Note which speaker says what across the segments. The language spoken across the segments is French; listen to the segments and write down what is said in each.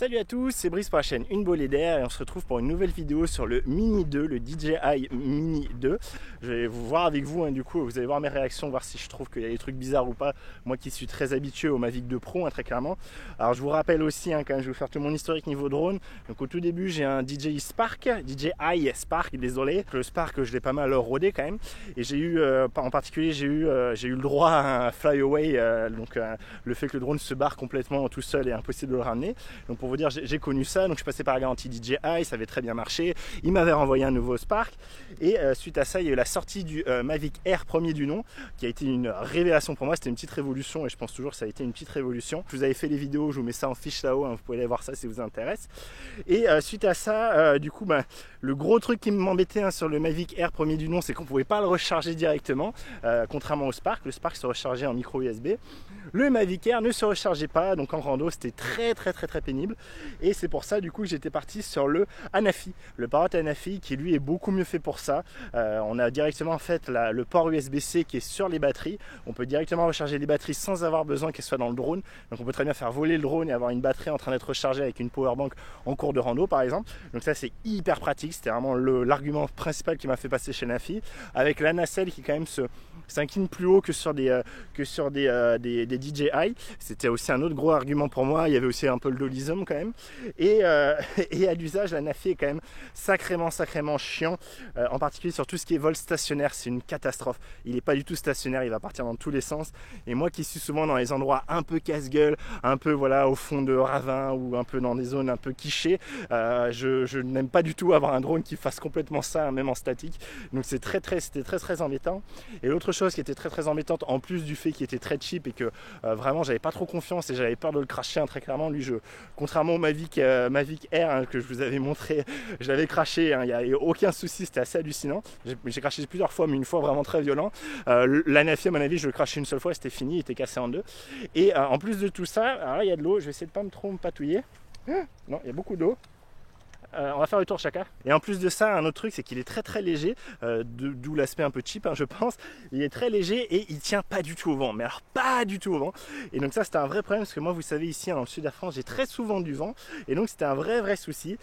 Speaker 1: Salut à tous, c'est Brice pour la chaîne Une Bolée d'air et on se retrouve pour une nouvelle vidéo sur le Mini 2, le DJI Mini 2. Je vais vous voir avec vous, du coup vous allez voir mes réactions, voir si je trouve qu'il y a des trucs bizarres ou pas. Moi qui suis très habitué au Mavic 2 Pro, très clairement. Alors je vous rappelle aussi, quand même, je vais vous faire tout mon historique niveau drone. Donc au tout début j'ai un DJI Spark, désolé. Le Spark je l'ai pas mal rodé quand même. Et j'ai eu, en particulier j'ai eu le droit à un flyaway, le fait que le drone se barre complètement tout seul et impossible de le ramener. Donc pour vous dire, j'ai connu ça, donc je passais par la garantie DJI, ça avait très bien marché. Il m'avait renvoyé un nouveau Spark et suite à ça, il y a eu la sortie du Mavic Air premier du nom, qui a été une révélation pour moi. C'était une petite révolution et je pense toujours que ça a été une petite révolution. Je vous avais fait les vidéos, je vous mets ça en fiche là-haut, vous pouvez aller voir ça si vous intéresse. Et suite à ça, le gros truc qui m'embêtait sur le Mavic Air premier du nom, c'est qu'on ne pouvait pas le recharger directement, contrairement au Spark. Le Spark se rechargeait en micro USB. Le Mavic Air ne se rechargeait pas, donc en rando c'était très pénible. Et c'est pour ça du coup j'étais parti sur le Hanafi, le Parrot Hanafi, qui lui est beaucoup mieux fait pour ça. On a directement en fait le port USB-C qui est sur les batteries. On peut directement recharger les batteries sans avoir besoin qu'elles soient dans le drone. Donc on peut très bien faire voler le drone et avoir une batterie en train d'être rechargée avec une powerbank en cours de rando par exemple. Donc ça c'est hyper pratique, c'était vraiment l'argument principal qui m'a fait passer chez Hanafi, avec la nacelle qui quand même s'incline plus haut que sur des DJI. C'était aussi un autre gros argument pour moi. Il y avait aussi un peu le dollisome quand même. Et à l'usage, la Hanafi est quand même sacrément chiant, en particulier sur tout ce qui est vol stationnaire. C'est une catastrophe. Il n'est pas du tout stationnaire, il va partir dans tous les sens. Et moi qui suis souvent dans les endroits un peu casse-gueule, un peu au fond de ravin ou un peu dans des zones un peu quichées, je n'aime pas du tout avoir un drone qui fasse complètement ça, même en statique. Donc c'était très embêtant. Et l'autre chose qui était très embêtante, en plus du fait qu'il était très cheap et que vraiment j'avais pas trop confiance et j'avais peur de le crasher, très clairement, lui contrairement au Mavic Air que je vous avais montré, je l'avais craché, il n'y a aucun souci, c'était assez hallucinant. J'ai craché plusieurs fois, mais une fois vraiment très violent. L'Hanafi à mon avis je le crachais une seule fois et c'était fini, il était cassé en deux. Et en plus de tout ça, alors là il y a de l'eau, je vais essayer de pas trop me patouiller. Non, il y a beaucoup d'eau. On va faire le tour chacun. Et en plus de ça, un autre truc, c'est qu'il est très léger, d'où l'aspect un peu cheap, je pense. Il est très léger et il tient pas du tout au vent, mais alors pas du tout au vent. Et donc ça, c'était un vrai problème parce que moi, vous savez, ici dans le sud de la France, j'ai très souvent du vent, et donc c'était un vrai souci.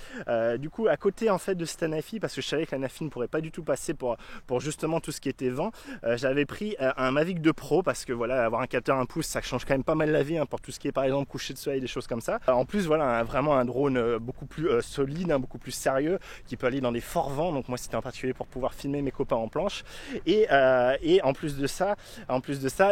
Speaker 1: Du coup, à côté en fait de cette Hanafi, parce que je savais que l'Hanafi ne pourrait pas du tout passer pour justement tout ce qui était vent, j'avais pris un Mavic 2 Pro parce que voilà, avoir un capteur 1 pouce, ça change quand même pas mal la vie pour tout ce qui est par exemple coucher de soleil, des choses comme ça. En plus, voilà, vraiment un drone beaucoup plus solide, beaucoup plus sérieux, qui peut aller dans des forts vents. Donc moi c'était en particulier pour pouvoir filmer mes copains en planche. Et en plus de ça,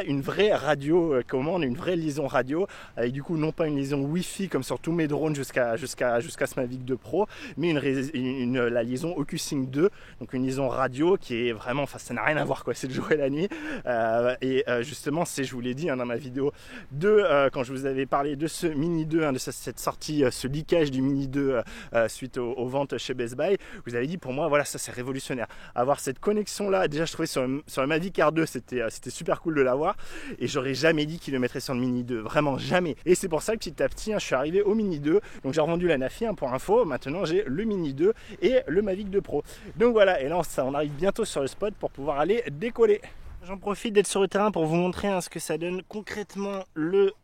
Speaker 1: une vraie radio commande, une vraie liaison radio, avec du coup non pas une liaison Wi-Fi comme sur tous mes drones jusqu'à ce Mavic 2 Pro, mais la liaison OcuSync 2, donc une liaison radio qui est vraiment, ça n'a rien à voir c'est le jour et la nuit. Justement, je vous l'ai dit dans ma vidéo quand je vous avais parlé de ce Mini 2, de cette sortie, ce leakage du Mini 2 suite aux ventes chez Best Buy, vous avez dit pour moi voilà, ça c'est révolutionnaire. Avoir cette connexion là, déjà je trouvais sur le Mavic Air 2 c'était super cool de l'avoir, et j'aurais jamais dit qu'il le mettrait sur le Mini 2, vraiment jamais. Et c'est pour ça que petit à petit je suis arrivé au Mini 2, donc j'ai revendu la Hanafi pour info, maintenant j'ai le Mini 2 et le Mavic 2 Pro. Donc voilà, et là on arrive bientôt sur le spot pour pouvoir aller décoller. J'en profite d'être sur le terrain pour vous montrer ce que ça donne concrètement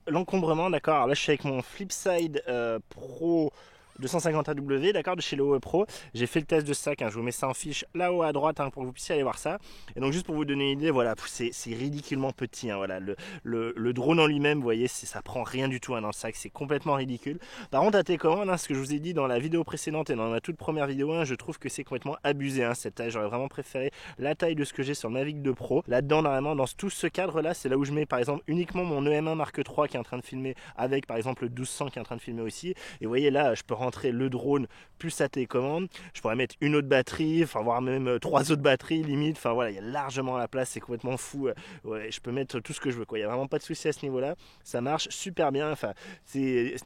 Speaker 1: l'encombrement, d'accord. Alors là je suis avec mon Flipside Pro 250 AW, d'accord, de chez Lowe Pro. J'ai fait le test de sac, je vous mets ça en fiche là-haut à droite pour que vous puissiez aller voir ça. Et donc juste pour vous donner une idée, voilà, c'est ridiculement petit, voilà, le drone en lui-même, vous voyez, ça prend rien du tout dans le sac, c'est complètement ridicule. Par contre à télécommande, ce que je vous ai dit dans la vidéo précédente et dans ma toute première vidéo, je trouve que c'est complètement abusé, cette taille. J'aurais vraiment préféré la taille de ce que j'ai sur le Mavic 2 Pro. Là-dedans, normalement, dans tout ce cadre-là, c'est là où je mets par exemple uniquement mon EM1 Mark III qui est en train de filmer, avec par exemple le 1200 qui est en train de filmer aussi. Et vous voyez là, je peux rentrer le drone plus sa télécommande, je pourrais mettre une autre batterie, voire même 3 autres batteries limite, voilà, il y a largement la place, c'est complètement fou. Ouais, je peux mettre tout ce que je veux, il n'y a vraiment pas de souci à ce niveau là, ça marche super bien,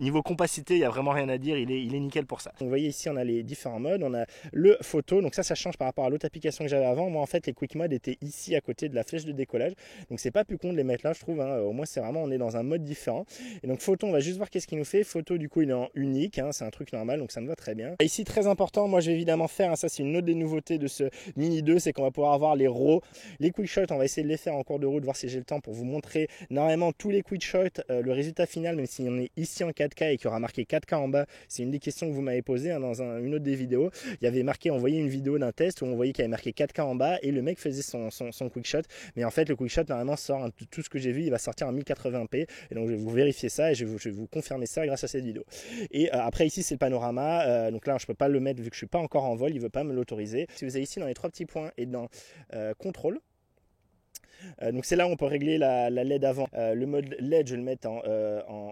Speaker 1: niveau compacité il n'y a vraiment rien à dire, il est nickel pour ça. Donc, vous voyez ici on a les différents modes, on a le photo, donc ça change par rapport à l'autre application que j'avais avant. Moi en fait les quick modes étaient ici à côté de la flèche de décollage, donc c'est pas plus con de les mettre là je trouve, au moins c'est vraiment, on est dans un mode différent. Et donc photo, on va juste voir qu'est-ce qu'il nous fait. Photo du coup il est en unique, c'est un truc truc normal, donc ça me va très bien. Ici, très important, moi je vais évidemment faire, hein, ça c'est une autre des nouveautés de ce Mini 2, c'est qu'on va pouvoir avoir les RAW, les quick shots, on va essayer de les faire en cours de route, voir si j'ai le temps pour vous montrer normalement tous les quick shots, le résultat final, même si on est ici en 4K et qu'il y aura marqué 4K en bas, c'est une des questions que vous m'avez posées hein, dans une autre des vidéos. Il y avait marqué, on voyait une vidéo d'un test où on voyait qu'il y avait marqué 4K en bas et le mec faisait son quick shot, mais en fait le quick shot normalement sort, hein, tout ce que j'ai vu, il va sortir en 1080p, et donc je vais vous vérifier ça et je vais vous confirmer ça grâce à cette vidéo. Et après ici c'est le panorama, donc là je peux pas le mettre vu que je suis pas encore en vol, il veut pas me l'autoriser. Si vous allez ici dans les trois petits points et dans contrôle, donc c'est là où on peut régler la LED avant. Le mode LED, je vais le mettre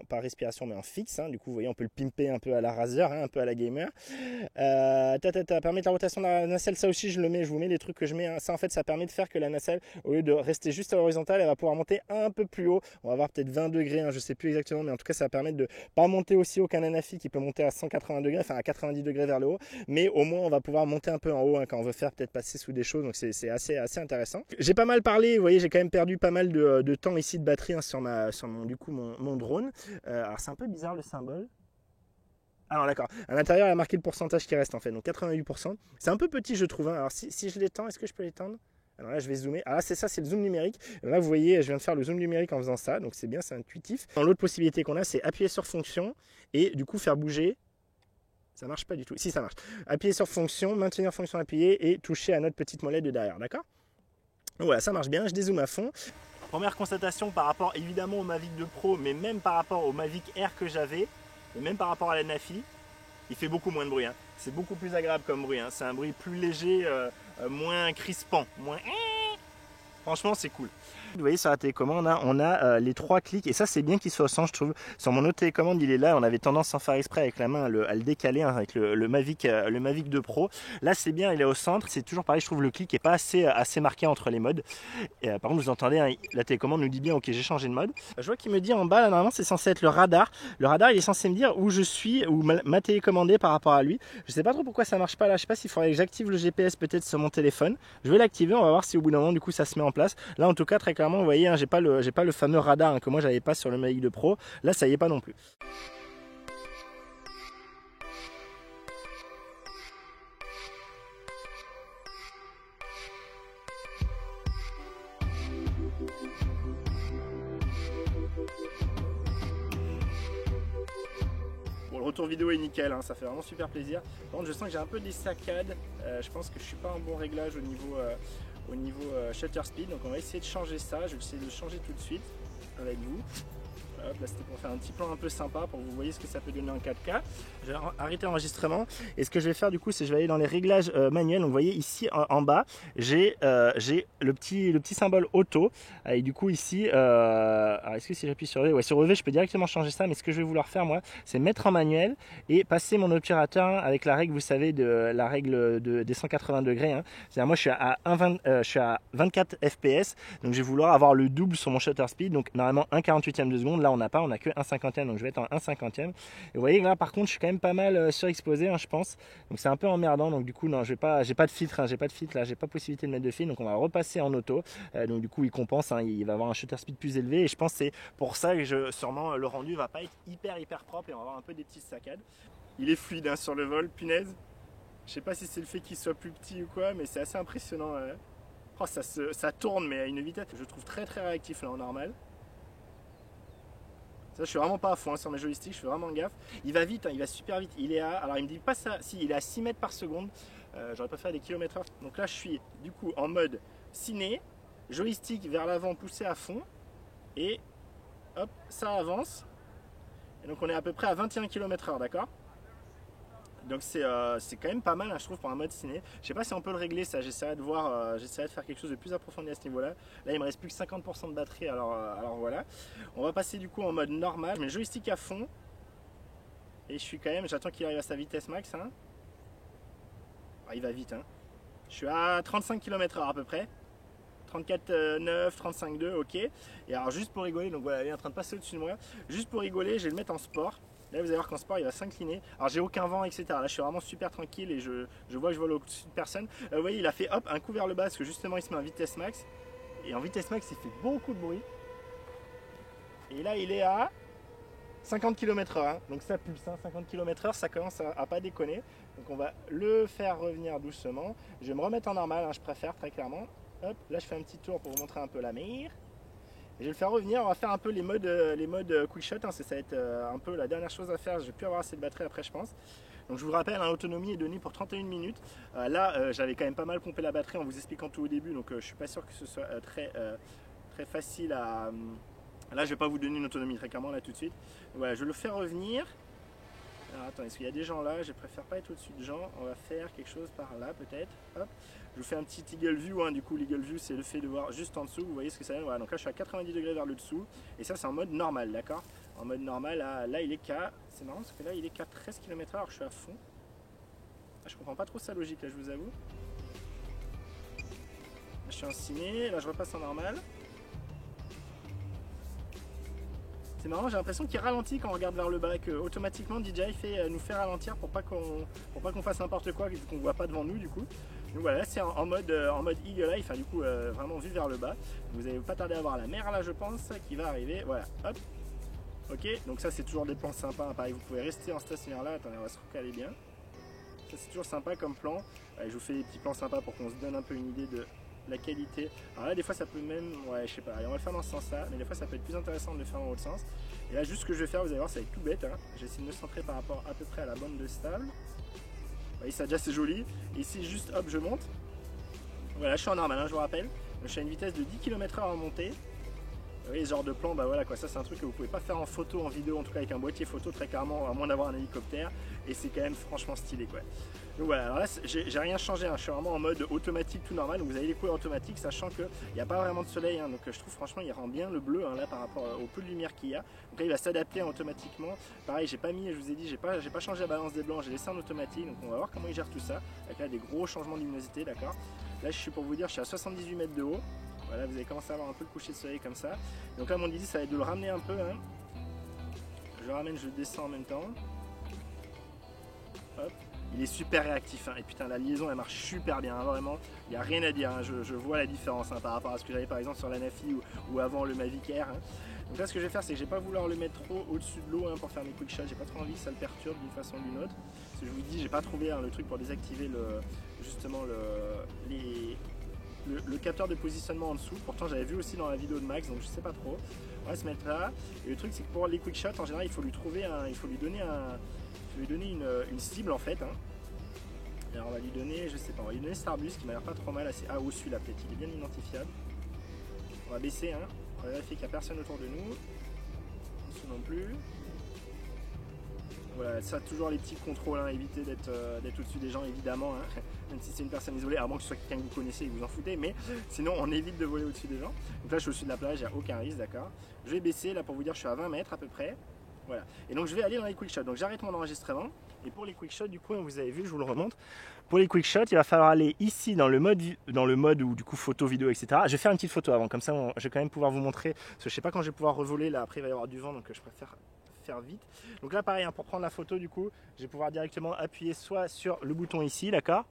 Speaker 1: pas respiration mais en fixe. Hein. Du coup, vous voyez, on peut le pimper un peu à la Razer, hein, un peu à la gamer. Permettre la rotation de la nacelle, ça aussi je le mets. Je vous mets les trucs que je mets. Hein. Ça en fait, ça permet de faire que la nacelle, au lieu de rester juste à l'horizontale, elle va pouvoir monter un peu plus haut. On va avoir peut-être 20 degrés, hein, je sais plus exactement, mais en tout cas, ça va permettre de pas monter aussi haut qu'un Anafi qui peut monter à 180 degrés, enfin à 90 degrés vers le haut. Mais au moins, on va pouvoir monter un peu en haut hein, quand on veut faire peut-être passer sous des choses. Donc c'est assez intéressant. J'ai pas mal parlé, vous voyez, j'ai quand même perdu pas mal de temps ici de batterie hein, sur mon drone. Alors c'est un peu bizarre le symbole. Ah non d'accord, à l'intérieur il a marqué le pourcentage qui reste en fait, donc 88%. C'est un peu petit je trouve, hein. Alors si je l'étends, est-ce que je peux l'étendre? Alors là je vais zoomer, alors là c'est ça, c'est le zoom numérique. Là vous voyez, je viens de faire le zoom numérique en faisant ça, donc c'est bien, c'est intuitif. L'autre possibilité qu'on a, c'est appuyer sur fonction et du coup faire bouger. Ça marche pas du tout, si ça marche. Appuyer sur fonction, maintenir fonction appuyée et toucher à notre petite molette de derrière, d'accord? Donc voilà, ça marche bien, je dézoome à fond. Première constatation par rapport évidemment au Mavic 2 Pro, mais même par rapport au Mavic Air que j'avais, et même par rapport à la Nafi, il fait beaucoup moins de bruit. Hein. C'est beaucoup plus agréable comme bruit. Hein. C'est un bruit plus léger, moins crispant, moins... Franchement, c'est cool. Vous voyez sur la télécommande, hein, on a les 3 clics et ça c'est bien qu'il soit au centre je trouve. Sur mon autre télécommande il est là, on avait tendance sans faire exprès avec la main à le décaler hein, avec le Mavic 2 Pro. Là c'est bien, il est au centre, c'est toujours pareil, je trouve le clic est pas assez marqué entre les modes. Et, par contre vous entendez, hein, la télécommande nous dit bien ok j'ai changé de mode. Je vois qu'il me dit en bas là normalement c'est censé être le radar. Le radar il est censé me dire où je suis, où ma télécommande est par rapport à lui. Je sais pas trop pourquoi ça marche pas là, je sais pas s'il faudrait que j'active le GPS peut-être sur mon téléphone. Je vais l'activer, on va voir si au bout d'un moment du coup ça se met en place. Là en tout cas très clairement vous voyez hein, j'ai pas le fameux radar hein, que moi j'avais pas sur le Mavic 2 Pro, là ça y est pas non plus. Bon, le retour vidéo est nickel, hein, ça fait vraiment super plaisir. Par contre je sens que j'ai un peu des saccades, je pense que je suis pas en bon réglage au niveau shutter speed, donc on va essayer de changer ça, je vais essayer de le changer tout de suite avec vous. Hop, là c'était pour faire un petit plan un peu sympa pour que vous voyez ce que ça peut donner en 4K. Je vais arrêter l'enregistrement et ce que je vais faire du coup c'est je vais aller dans les réglages manuels. Donc vous voyez ici en bas j'ai le petit symbole auto et du coup ici alors est-ce que si j'appuie sur V, ouais, sur V je peux directement changer ça, mais ce que je vais vouloir faire moi c'est mettre en manuel et passer mon obturateur avec la règle, vous savez, de la règle des 180 degrés hein. C'est-à-dire moi je suis à 24 fps, donc je vais vouloir avoir le double sur mon shutter speed, donc normalement 1/48 de seconde. Là on n'a que 1/50, donc je vais être en 1/50. Et vous voyez là par contre je suis quand même pas mal surexposé hein, je pense, donc c'est un peu emmerdant. Donc du coup non, j'ai pas de filtre hein, j'ai pas de filtre là, j'ai pas possibilité de mettre de filtre, donc on va repasser en auto. Donc du coup il compense hein, il va avoir un shutter speed plus élevé et je pense que c'est pour ça que sûrement le rendu va pas être hyper propre et on va avoir un peu des petites saccades. Il est fluide hein, sur le vol, punaise. Je sais pas si c'est le fait qu'il soit plus petit ou quoi, mais c'est assez impressionnant. Oh, ça tourne mais à une vitesse je trouve très réactif là en normal. Ça, je suis vraiment pas à fond hein, sur mes joysticks, je fais vraiment gaffe. Il va vite, hein, il va super vite. Il est à, alors il me dit pas ça, si il est à 6 mètres par seconde. J'aurais pas fait des kilomètres heure. Donc là, je suis du coup en mode ciné, joystick vers l'avant poussé à fond. Et hop, ça avance. Et donc on est à peu près à 21 km/h, d'accord? Donc c'est quand même pas mal hein, je trouve pour un mode ciné. Je sais pas si on peut le régler ça, j'essaierai de voir, j'essaierai de faire quelque chose de plus approfondi à ce niveau là. Là il me reste plus que 50% de batterie, alors voilà. On va passer du coup en mode normal, je mets le joystick à fond. Et je suis quand même, j'attends qu'il arrive à sa vitesse max hein. Ah, il va vite hein. Je suis à 35 km/h à peu près. 34,9, 35,2, ok. Et alors juste pour rigoler, donc voilà, il est en train de passer au-dessus de moi. Juste pour rigoler, je vais le mettre en sport. Là vous allez voir qu'en sport il va s'incliner. Alors j'ai aucun vent etc. Là je suis vraiment super tranquille et je vois que je vole au-dessus de personne. Vous voyez il a fait hop un coup vers le bas parce que justement il se met en vitesse max. Et en vitesse max il fait beaucoup de bruit. Et là il est à 50 km/h, hein. Donc ça pulse, hein. 50 km/h, ça commence à pas déconner. Donc on va le faire revenir doucement. Je vais me remettre en normal, hein, je préfère très clairement. Hop, là je fais un petit tour pour vous montrer un peu la mer. Et je vais le faire revenir, on va faire un peu les modes quick shot, hein. Ça va être un peu la dernière chose à faire, je vais plus avoir assez de batterie après je pense. Donc je vous rappelle, l'autonomie est donnée pour 31 minutes. Là j'avais quand même pas mal pompé la batterie en vous expliquant tout au début, donc je suis pas sûr que ce soit très facile à... Là je vais pas vous donner une autonomie très clairement là tout de suite. Donc, voilà, je le fais revenir. Alors attends, est-ce qu'il y a des gens là? Je préfère pas être au-dessus de gens. On va faire quelque chose par là peut-être. Hop. Je vous fais un petit eagle view, hein. Du coup l'eagle view c'est le fait de voir juste en dessous. Vous voyez ce que ça donne. Voilà, donc là je suis à 90 degrés vers le dessous. Et ça c'est en mode normal, d'accord? En mode normal, là il est qu'à... C'est marrant parce que là il est qu'à 13 km/h alors que je suis à fond. Là, je comprends pas trop sa logique là, je vous avoue. Là, je suis en ciné, là je repasse en normal. C'est marrant, j'ai l'impression qu'il ralentit quand on regarde vers le bas, que automatiquement DJI nous fait ralentir pour pas qu'on fasse n'importe quoi, vu qu'on ne voit pas devant nous du coup. Donc voilà, là c'est en mode eagle eye, enfin du coup vraiment vu vers le bas. Vous n'allez pas tarder à voir la mer là je pense, qui va arriver, voilà, hop. Ok, donc ça c'est toujours des plans sympas, hein. Pareil vous pouvez rester en stationnaire là, attendez on va se recaler bien. Ça c'est toujours sympa comme plan, je vous fais des petits plans sympas pour qu'on se donne un peu une idée de la qualité. Alors là des fois ça peut même, ouais je sais pas, allez, on va le faire dans ce sens là, mais des fois ça peut être plus intéressant de le faire dans l'autre sens. Et là juste ce que je vais faire, vous allez voir, ça va être tout bête, hein. J'essaie de me centrer par rapport à peu près à la bande de stable. Vous voyez ça déjà c'est joli, et ici juste hop je monte. Voilà je suis en normal, hein, je vous rappelle, je suis à une vitesse de 10 km/h en montée. Vous voyez ce genre de plan, bah voilà quoi, ça c'est un truc que vous pouvez pas faire en photo, en vidéo, en tout cas avec un boîtier photo très clairement, à moins d'avoir un hélicoptère, et c'est quand même franchement stylé quoi. Donc voilà, alors là j'ai rien changé, hein. Je suis vraiment en mode automatique tout normal, donc vous avez les couleurs automatiques, sachant qu'il n'y a pas vraiment de soleil, hein. Donc je trouve franchement il rend bien le bleu, hein, là par rapport au peu de lumière qu'il y a. Donc là il va s'adapter automatiquement. Pareil j'ai pas mis, je vous ai dit, j'ai pas changé la balance des blancs, j'ai laissé en automatique, donc on va voir comment il gère tout ça, avec là des gros changements de luminosité, d'accord. Là je suis pour vous dire, je suis à 78 mètres de haut. Voilà, vous allez commencer à avoir un peu le coucher de soleil comme ça. Donc là mon idée ça va être de le ramener un peu, hein. Je le ramène, je le descends en même temps. Hop. Il est super réactif, hein. Et putain la liaison elle marche super bien, hein, vraiment. Il n'y a rien à dire, hein. Je vois la différence, hein, par rapport à ce que j'avais par exemple sur la Nafi ou avant le Mavic Air, hein. Donc là ce que je vais faire c'est que je vais pas vouloir le mettre trop au-dessus de l'eau, hein, pour faire mes quick shots. J'ai pas trop envie que ça le perturbe d'une façon ou d'une autre. Parce que je vous dis j'ai pas trouvé, hein, le truc pour désactiver justement le capteur de positionnement en dessous. Pourtant j'avais vu aussi dans la vidéo de Max, donc je sais pas trop. On va se mettre là. Et le truc c'est que pour les quick shots en général il faut lui donner une cible en fait, hein. Alors on va lui donner, je sais pas, on va lui donner Starbus qui m'a l'air pas trop mal, assez... Ah ou celui-là peut-être, il est bien identifiable. On va baisser, hein. On va vérifier qu'il n'y a personne autour de nous. Dessous non plus. Voilà, ça toujours les petits contrôles, hein. Évitez d'être au-dessus des gens évidemment, hein. Même si c'est une personne isolée, à moins que ce soit quelqu'un que vous connaissez et que vous en foutez, mais sinon on évite de voler au-dessus des gens. Donc là je suis au-dessus de la plage, il n'y a aucun risque, d'accord. Je vais baisser, là pour vous dire je suis à 20 mètres à peu près. Voilà. Et donc je vais aller dans les quick shots. Donc j'arrête mon enregistrement. Et pour les quick shots, du coup, vous avez vu, je vous le remonte. Pour les quick shots, il va falloir aller ici dans le mode où du coup photo, vidéo, etc. Je vais faire une petite photo avant, comme ça je vais quand même pouvoir vous montrer. Parce que je sais pas quand je vais pouvoir revoler. Là après il va y avoir du vent, donc je préfère faire vite. Donc là pareil, hein, pour prendre la photo, du coup, je vais pouvoir directement appuyer soit sur le bouton ici, d'accord.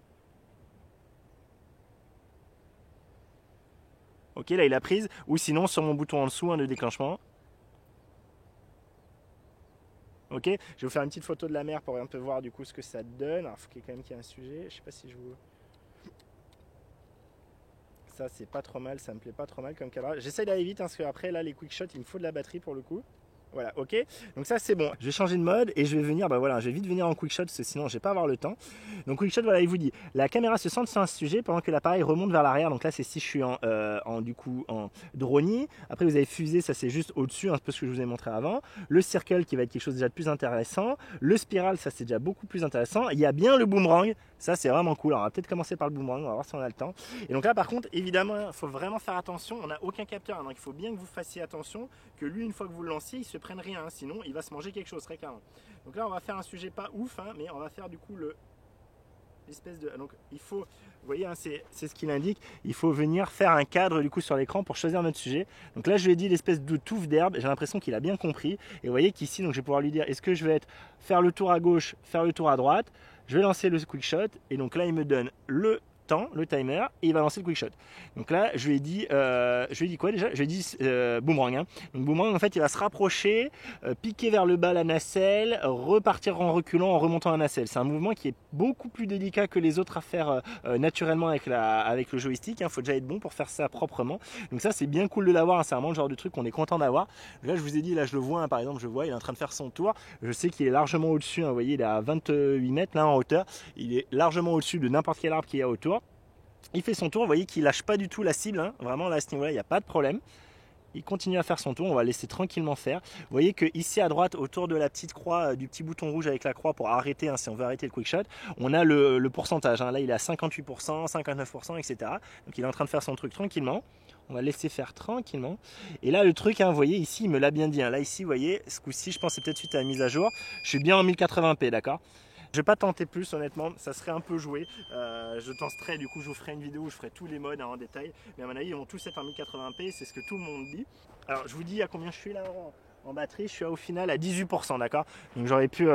Speaker 1: Ok, là il a prise. Ou sinon sur mon bouton en dessous, hein, de déclenchement. Ok, je vais vous faire une petite photo de la mer pour un peu voir du coup ce que ça donne. Alors il faut quand même qu'il y ait un sujet. Je sais pas si je vous... Ça c'est pas trop mal, ça me plaît pas trop mal comme cadrage. J'essaie d'aller vite, hein, parce qu'après là les quick shots il me faut de la batterie pour le coup. Voilà, ok. Donc ça c'est bon. Je vais changer de mode et je vais venir, bah voilà, je vais vite venir en quick shot parce que sinon je vais pas avoir le temps. Donc quick shot, voilà, il vous dit, la caméra se centre sur un sujet pendant que l'appareil remonte vers l'arrière. Donc là c'est si je suis en dronie. Après vous avez fusée, ça c'est juste au-dessus, un peu ce que je vous ai montré avant. Le circle qui va être quelque chose déjà de plus intéressant. Le spiral, ça c'est déjà beaucoup plus intéressant. Il y a bien le boomerang, ça c'est vraiment cool. Alors on va peut-être commencer par le boomerang, on va voir si on a le temps. Et donc là par contre, évidemment, il faut vraiment faire attention. On n'a aucun capteur, hein, donc il faut bien que vous fassiez attention que lui, une fois que vous le lanciez, il se prenne rien, hein, sinon il va se manger quelque chose très clairement. Donc là on va faire un sujet pas ouf, hein, mais on va faire du coup l'espèce de... Donc il faut, vous voyez, hein, c'est ce qu'il indique, il faut venir faire un cadre du coup sur l'écran pour choisir notre sujet. Donc là je lui ai dit l'espèce de touffe d'herbe, j'ai l'impression qu'il a bien compris. Et vous voyez qu'ici, donc je vais pouvoir lui dire, est-ce que je vais faire le tour à gauche, faire le tour à droite. Je vais lancer le quick shot et donc là il me donne temps, le timer, et il va lancer le quick shot. Donc là, je lui ai dit quoi déjà? Je lui ai dit boomerang. Hein. Donc boomerang, en fait, il va se rapprocher, piquer vers le bas la nacelle, repartir en reculant, en remontant la nacelle. C'est un mouvement qui est beaucoup plus délicat que les autres à faire naturellement avec le joystick. Il faut déjà être bon pour faire ça proprement. Donc ça, c'est bien cool de l'avoir. Hein. C'est vraiment le genre de truc qu'on est content d'avoir. Là, je vous ai dit, là, je le vois, hein, par exemple, je vois, il est en train de faire son tour. Je sais qu'il est largement au-dessus. Hein, vous voyez, il est à 28 mètres là en hauteur. Il est largement au-dessus de n'importe quel arbre qu'il y a autour. Il fait son tour, vous voyez qu'il lâche pas du tout la cible, hein. Vraiment là à ce niveau-là, il n'y a pas de problème. Il continue à faire son tour, on va le laisser tranquillement faire. Vous voyez que ici à droite, autour de la petite croix, du petit bouton rouge avec la croix pour arrêter, hein, si on veut arrêter le quick shot, on a le pourcentage. Hein. Là, il est à 58%, 59%, etc. Donc il est en train de faire son truc tranquillement. On va le laisser faire tranquillement. Et là, le truc, hein, vous voyez, ici, il me l'a bien dit. Hein. Là, ici, vous voyez, ce coup-ci, je pense que c'est peut-être suite à la mise à jour. Je suis bien en 1080p, d'accord ? Je vais pas tenter plus honnêtement, ça serait un peu joué. Je testerai, du coup je vous ferai une vidéo où je ferai tous les modes en détail. Mais à mon avis ils vont tous être en 1080p, c'est ce que tout le monde dit. Alors je vous dis à combien je suis là en batterie, je suis au final à 18%, d'accord. Donc j'aurais pu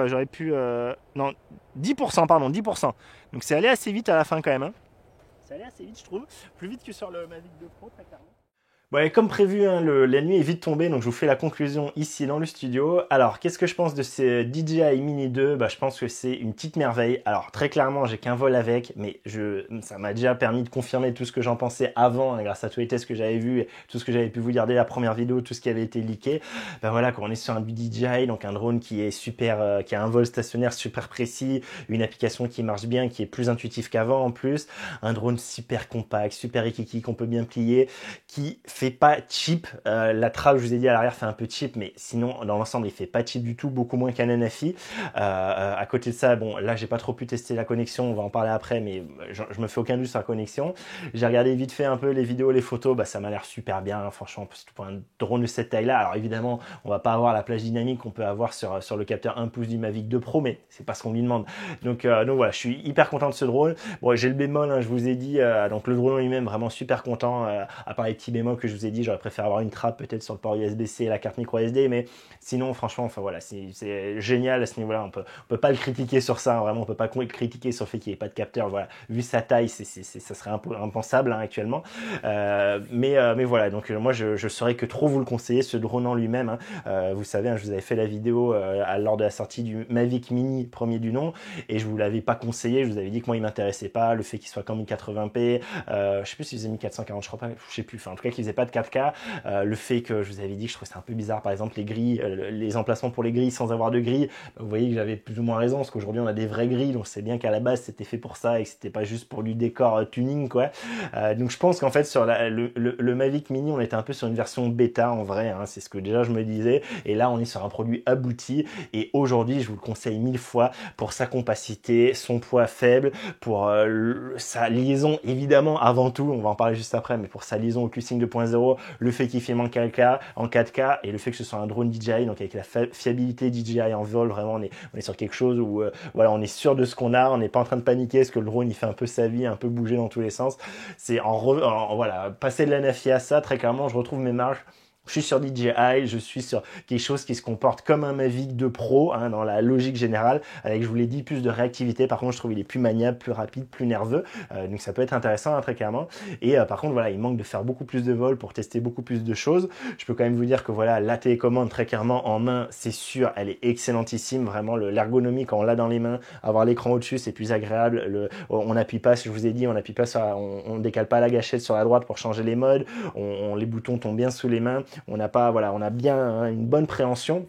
Speaker 1: non, 10%, pardon, 10%. Donc c'est allé assez vite à la fin quand même. Hein. C'est allé assez vite je trouve, plus vite que sur le Mavic 2 Pro très clairement. Bon, et comme prévu, hein, la nuit est vite tombée, donc je vous fais la conclusion ici dans le studio. Alors, qu'est-ce que je pense de ces DJI Mini 2 ? Bah, je pense que c'est une petite merveille. Alors, très clairement, j'ai qu'un vol avec, mais ça m'a déjà permis de confirmer tout ce que j'en pensais avant, hein, grâce à tous les tests que j'avais vus, tout ce que j'avais pu vous dire dès la première vidéo, tout ce qui avait été leaké. Ben voilà, quand on est sur un DJI, donc un drone qui est super, qui a un vol stationnaire super précis, une application qui marche bien, qui est plus intuitif qu'avant en plus, un drone super compact, super équipé, qu'on peut bien plier, qui fait pas cheap, la trappe je vous ai dit à l'arrière fait un peu cheap, mais sinon dans l'ensemble il fait pas cheap du tout, beaucoup moins qu'un NFI. À côté de ça, bon là j'ai pas trop pu tester la connexion, on va en parler après, mais je me fais aucun doute sur la connexion. J'ai regardé vite fait un peu les vidéos, les photos, bah ça m'a l'air super bien, hein, franchement pour un drone de cette taille là. Alors évidemment on va pas avoir la plage dynamique qu'on peut avoir sur le capteur 1 pouce du Mavic 2 Pro, mais c'est pas ce qu'on lui demande. Donc voilà, je suis hyper content de ce drone. Bon, j'ai le bémol, hein, je vous ai dit, donc le drone lui-même vraiment super content, à part les petits bémols que je vous ai dit, j'aurais préféré avoir une trappe peut-être sur le port USB-C et la carte micro SD, mais sinon franchement, enfin voilà, c'est génial à ce niveau-là. On peut pas le critiquer sur ça, hein, vraiment, on peut pas le critiquer sur le fait qu'il n'y ait pas de capteur. Voilà, vu sa taille, ça serait un peu impensable hein, actuellement. Mais voilà, donc moi je saurais que trop vous le conseiller, ce drone en lui-même. Hein. Vous savez, hein, je vous avais fait la vidéo lors de la sortie du Mavic Mini premier du nom, et je vous l'avais pas conseillé. Je vous avais dit que moi il m'intéressait pas, le fait qu'il soit qu'en 1080p. Je sais plus s'il faisait 1440, je crois pas, je sais plus. Enfin, en tout cas, qu'il faisait pas de 4K. Le fait que je vous avais dit que je trouvais ça un peu bizarre, par exemple les grilles, les emplacements pour les grilles sans avoir de grilles. Vous voyez que j'avais plus ou moins raison, parce qu'aujourd'hui on a des vraies grilles, donc c'est bien qu'à la base c'était fait pour ça et que c'était pas juste pour du décor tuning quoi. Donc je pense qu'en fait sur le Mavic Mini on était un peu sur une version bêta en vrai, hein, c'est ce que déjà je me disais, et là on est sur un produit abouti, et aujourd'hui je vous le conseille 1000 fois pour sa compacité, son poids faible, pour sa liaison évidemment avant tout, on va en parler juste après, mais pour sa liaison au Q-Sync 2.0, le fait qu'il filme en 4K, et le fait que ce soit un drone DJI, donc avec la fiabilité DJI en vol, vraiment on est sur quelque chose où voilà, on est sûr de ce qu'on a, on n'est pas en train de paniquer parce que le drone il fait un peu sa vie, un peu bouger dans tous les sens. C'est voilà, passer de la NFI à ça, très clairement je retrouve mes marges. Je suis sur DJI, je suis sur quelque chose qui se comporte comme un Mavic 2 Pro, hein, dans la logique générale, avec, je vous l'ai dit, plus de réactivité. Par contre, je trouve qu'il est plus maniable, plus rapide, plus nerveux. Donc ça peut être intéressant, hein, très clairement. Et par contre, voilà, il manque de faire beaucoup plus de vols pour tester beaucoup plus de choses. Je peux quand même vous dire que voilà, la télécommande, très clairement, en main, c'est sûr, elle est excellentissime. Vraiment, l'ergonomie, quand on l'a dans les mains, avoir l'écran au-dessus, c'est plus agréable. On n'appuie pas, je vous ai dit, on n'appuie pas sur, on décale pas la gâchette sur la droite pour changer les modes. Les boutons tombent bien sous les mains. On a bien une bonne préhension.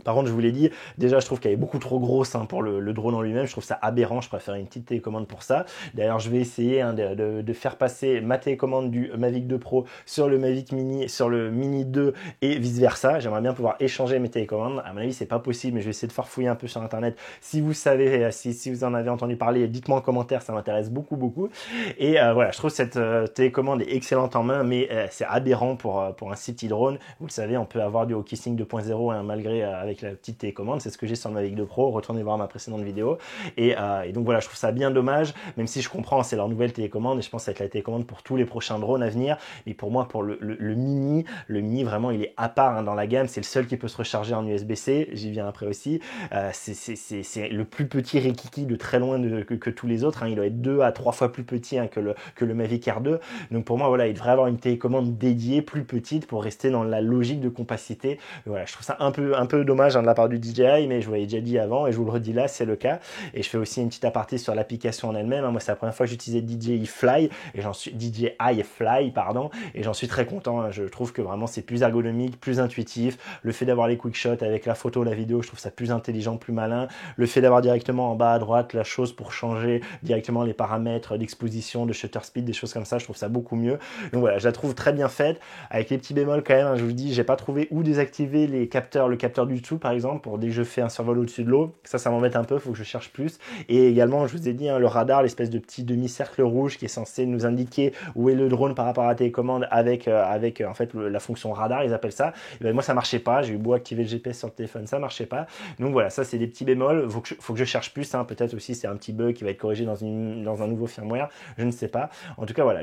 Speaker 1: Par contre, je vous l'ai dit, déjà je trouve qu'elle est beaucoup trop grosse hein, pour le drone en lui-même, je trouve ça aberrant, je préfère une petite télécommande pour ça. D'ailleurs, je vais essayer hein, de faire passer ma télécommande du Mavic 2 Pro sur le Mavic Mini, sur le Mini 2 et vice versa. J'aimerais bien pouvoir échanger mes télécommandes. À mon avis, c'est pas possible, mais je vais essayer de farfouiller un peu sur internet. Si vous savez, si vous en avez entendu parler, dites-moi en commentaire, ça m'intéresse beaucoup. Et voilà, je trouve cette télécommande est excellente en main, mais c'est aberrant pour un si petit drone. Vous le savez, on peut avoir du Q-Sync 2.0 hein, malgré avec la petite télécommande. C'est ce que j'ai sur le Mavic 2 Pro. Retournez voir ma précédente vidéo. Et donc voilà, je trouve ça bien dommage, même si je comprends, c'est leur nouvelle télécommande et je pense que ça va être la télécommande pour tous les prochains drones à venir. Mais pour moi, pour le mini vraiment, il est à part dans la gamme. C'est le seul qui peut se recharger en USB-C. J'y viens après aussi. C'est le plus petit Rikiki de très loin que tous les autres. Il doit être 2 à 3 fois plus petit que le Mavic Air 2. Donc pour moi, voilà, il devrait avoir une télécommande dédiée, plus petite, pour rester dans la logique de compacité. Et voilà, je trouve ça un peu dommage de la part du DJI, mais je vous l'avais déjà dit avant et je vous le redis là, c'est le cas. Et je fais aussi une petite aparté sur l'application en elle-même. Moi, c'est la première fois que j'utilisais DJI Fly et DJI Fly, pardon, et j'en suis très content. Je trouve que vraiment c'est plus ergonomique, plus intuitif. Le fait d'avoir les quick shots avec la photo, la vidéo, je trouve ça plus intelligent, plus malin. Le fait d'avoir directement en bas à droite la chose pour changer directement les paramètres d'exposition, de shutter speed, des choses comme ça, je trouve ça beaucoup mieux. Donc voilà, je la trouve très bien faite, avec les petits bémols quand même. Je vous dis, j'ai pas trouvé où désactiver le capteur du dessous par exemple, pour dès que je fais un survol au-dessus de l'eau. Ça m'embête un peu, faut que je cherche plus. Et également, je vous ai dit, le radar, l'espèce de petit demi-cercle rouge qui est censé nous indiquer où est le drone par rapport à la télécommande avec en fait la fonction radar, ils appellent ça. Et ben, moi, ça marchait pas. J'ai eu beau activer le GPS sur le téléphone, ça marchait pas. Donc voilà, ça c'est des petits bémols. Faut que je cherche plus. Peut-être aussi c'est un petit bug qui va être corrigé dans un nouveau firmware. Je ne sais pas. En tout cas, voilà.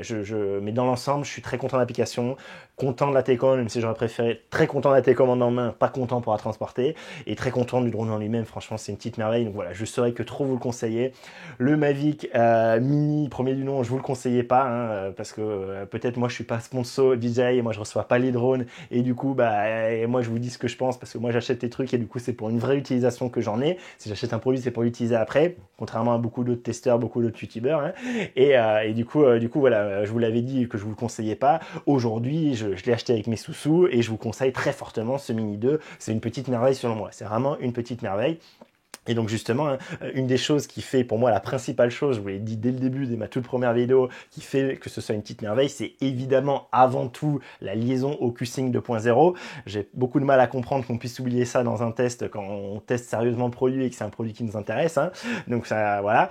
Speaker 1: Mais dans l'ensemble, je suis très content de l'application, content de la télécommande, même si j'aurais préféré, très content de la télécommande en main, pas content pour la transporter, et très content du drone en lui-même. Franchement, c'est une petite merveille. Donc voilà, je saurais que trop vous le conseiller. Le Mavic Mini, premier du nom, je vous le conseillais pas, parce que peut-être moi je suis pas sponsor DJI et moi je reçois pas les drones, et du coup et moi je vous dis ce que je pense parce que moi j'achète des trucs et du coup c'est pour une vraie utilisation que j'en ai. Si j'achète un produit, c'est pour l'utiliser après, contrairement à beaucoup d'autres testeurs, beaucoup d'autres youtubeurs, et du coup voilà, je vous l'avais dit que je vous le conseillais pas. Aujourd'hui, je l'ai acheté avec mes sous-sous et je vous conseille très fortement ce Mini 2. C'est une petite merveille selon moi, c'est vraiment une petite merveille. Et donc justement, une des choses qui fait pour moi la principale chose, je vous l'ai dit dès le début de ma toute première vidéo, qui fait que ce soit une petite merveille, c'est évidemment avant tout la liaison au Q-Sync 2.0. J'ai beaucoup de mal à comprendre qu'on puisse oublier ça dans un test quand on teste sérieusement le produit et que c'est un produit qui nous intéresse. Donc ça, voilà.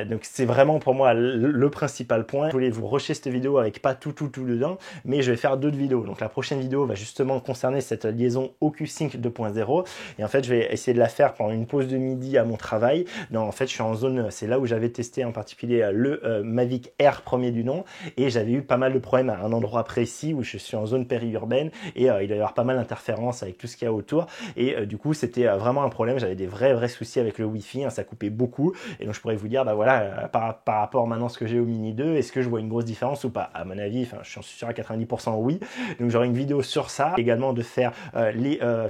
Speaker 1: Donc c'est vraiment pour moi le principal point. Je voulais vous rusher cette vidéo avec pas tout dedans, mais je vais faire d'autres vidéos. Donc la prochaine vidéo va justement concerner cette liaison au Q-Sync 2.0. Et en fait, je vais essayer de la faire pendant une pause de midi à mon travail. Non, en fait, je suis en zone, c'est là où j'avais testé en particulier le Mavic Air premier du nom, et j'avais eu pas mal de problèmes à un endroit précis où je suis en zone périurbaine, et il doit y avoir pas mal d'interférences avec tout ce qu'il y a autour, et du coup, c'était vraiment un problème. J'avais des vrais soucis avec le Wi-Fi, ça coupait beaucoup, et donc je pourrais vous dire, voilà, par rapport maintenant à ce que j'ai au Mini 2, est-ce que je vois une grosse différence ou pas? À mon avis, je suis sûr à 90% oui. Donc j'aurai une vidéo sur ça, également de faire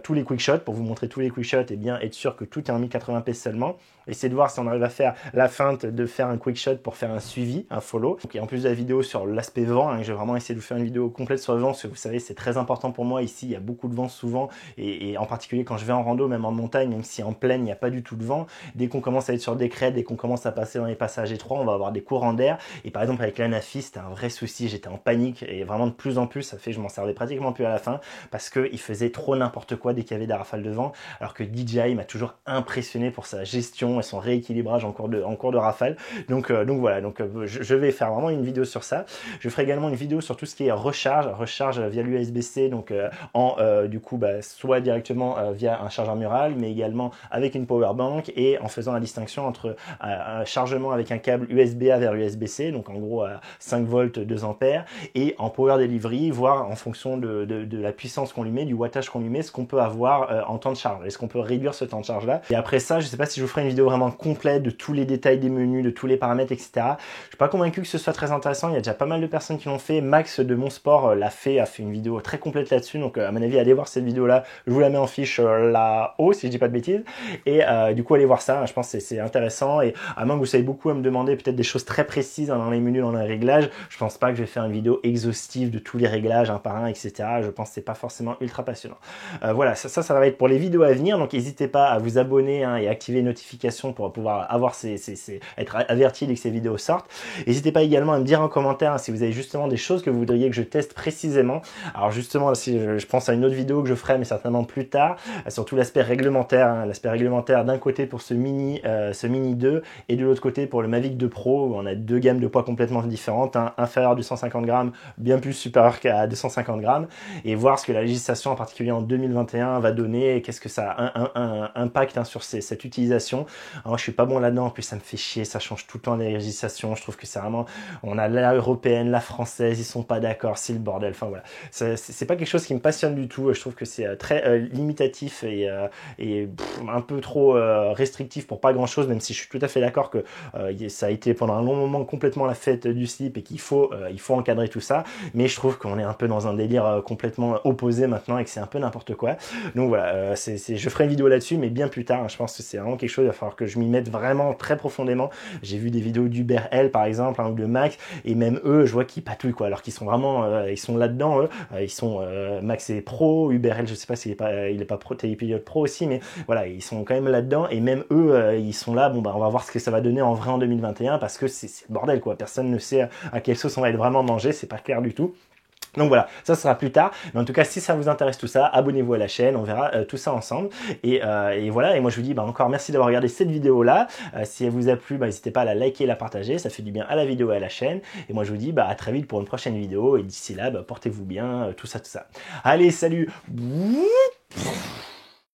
Speaker 1: tous les quick shots, pour vous montrer tous les quick shots et bien être sûr que tout est en 1080p seulement. Essayer de voir si on arrive à faire la feinte de faire un quick shot pour faire un suivi, un follow. Donc, et en plus de la vidéo sur l'aspect vent, je vais vraiment essayer de vous faire une vidéo complète sur le vent, parce que vous savez, c'est très important pour moi. Ici, il y a beaucoup de vent souvent, et en particulier quand je vais en rando, même en montagne, même si en plaine, il n'y a pas du tout de vent. Dès qu'on commence à être sur des crêtes, dès qu'on commence à passer dans les passages étroits, on va avoir des courants d'air. Et par exemple, avec l'Anafi, c'était un vrai souci. J'étais en panique, et vraiment de plus en plus, ça fait que je m'en servais pratiquement plus à la fin, parce qu'il faisait trop n'importe quoi dès qu'il y avait des rafales de vent, alors que DJI m'a toujours impressionné pour sa gestion et son rééquilibrage en cours de rafale. Donc voilà, je vais faire vraiment une vidéo sur ça. Je ferai également une vidéo sur tout ce qui est recharge via l'USB-C, donc du coup soit directement via un chargeur mural, mais également avec une power bank, et en faisant la distinction entre un chargement avec un câble USB-A vers USB-C, donc en gros à 5 volts 2 ampères, et en power delivery, voir en fonction de la puissance qu'on lui met, du wattage qu'on lui met, ce qu'on peut avoir en temps de charge. Est-ce qu'on peut réduire ce temps de charge là? Et après ça, je sais pas si je vous ferai une vidéo vraiment complète de tous les détails des menus, de tous les paramètres, etc. Je suis pas convaincu que ce soit très intéressant. Il y a déjà pas mal de personnes qui l'ont fait. Max de Mon Sport a fait une vidéo très complète là-dessus. Donc à mon avis, allez voir cette vidéo là. Je vous la mets en fiche là-haut si je dis pas de bêtises. Et du coup, allez voir ça. Je pense que c'est intéressant. Et à moins que vous soyez beaucoup à me demander peut-être des choses très précises dans les menus, dans les réglages, je pense pas que je vais faire une vidéo exhaustive de tous les réglages un par un, etc. Je pense que c'est pas forcément ultra passionnant. Voilà, ça va être pour les vidéos à venir. Donc n'hésitez pas à vous abonner abonner hein, et activer les notifications pour pouvoir avoir être averti dès que ces vidéos sortent. N'hésitez pas également à me dire en commentaire hein, si vous avez justement des choses que vous voudriez que je teste précisément. Alors justement, si je pense à une autre vidéo que je ferai, mais certainement plus tard, surtout l'aspect réglementaire, hein, l'aspect réglementaire d'un côté pour ce Mini 2 et de l'autre côté pour le Mavic 2 Pro, où on a deux gammes de poids complètement différentes, hein, inférieur du 150 grammes, bien plus supérieur qu'à 250 grammes, et voir ce que la législation, en particulier en 2021, va donner, et qu'est-ce que ça impacte hein, sur cette utilisation. Alors, je suis pas bon là-dedans, en plus ça me fait chier, ça change tout le temps les législations, je trouve que c'est vraiment, on a la européenne, la française, ils sont pas d'accord, c'est le bordel, enfin voilà. C'est pas quelque chose qui me passionne du tout, je trouve que c'est très limitatif et un peu trop restrictif pour pas grand chose, même si je suis tout à fait d'accord que ça a été pendant un long moment complètement la fête du slip et qu'il faut encadrer tout ça, mais je trouve qu'on est un peu dans un délire complètement opposé maintenant et que c'est un peu n'importe quoi. Donc voilà, je ferai une vidéo là-dessus, mais bien plus tard, hein, je pense que c'est vraiment quelque chose, il va falloir que je m'y mette vraiment très profondément. J'ai vu des vidéos d'Uber L par exemple, hein, ou de Max, et même eux, je vois qu'ils patouillent quoi, alors qu'ils sont vraiment, ils sont là-dedans, eux, ils sont, Max est pro, Uber L, je sais pas s'il est pas pro, Télépilote pro aussi, mais voilà, ils sont quand même là-dedans, et même eux, ils sont là, bon bah on va voir ce que ça va donner en vrai en 2021, parce que c'est le bordel quoi, personne ne sait à quelle sauce on va être vraiment mangé, c'est pas clair du tout. Donc voilà, ça sera plus tard, mais en tout cas si ça vous intéresse tout ça, abonnez-vous à la chaîne, on verra tout ça ensemble, et voilà, et moi je vous dis encore merci d'avoir regardé cette vidéo là, si elle vous a plu, n'hésitez pas à la liker et la partager, ça fait du bien à la vidéo et à la chaîne, et moi je vous dis à très vite pour une prochaine vidéo, et d'ici là, portez-vous bien, tout ça. Allez, salut.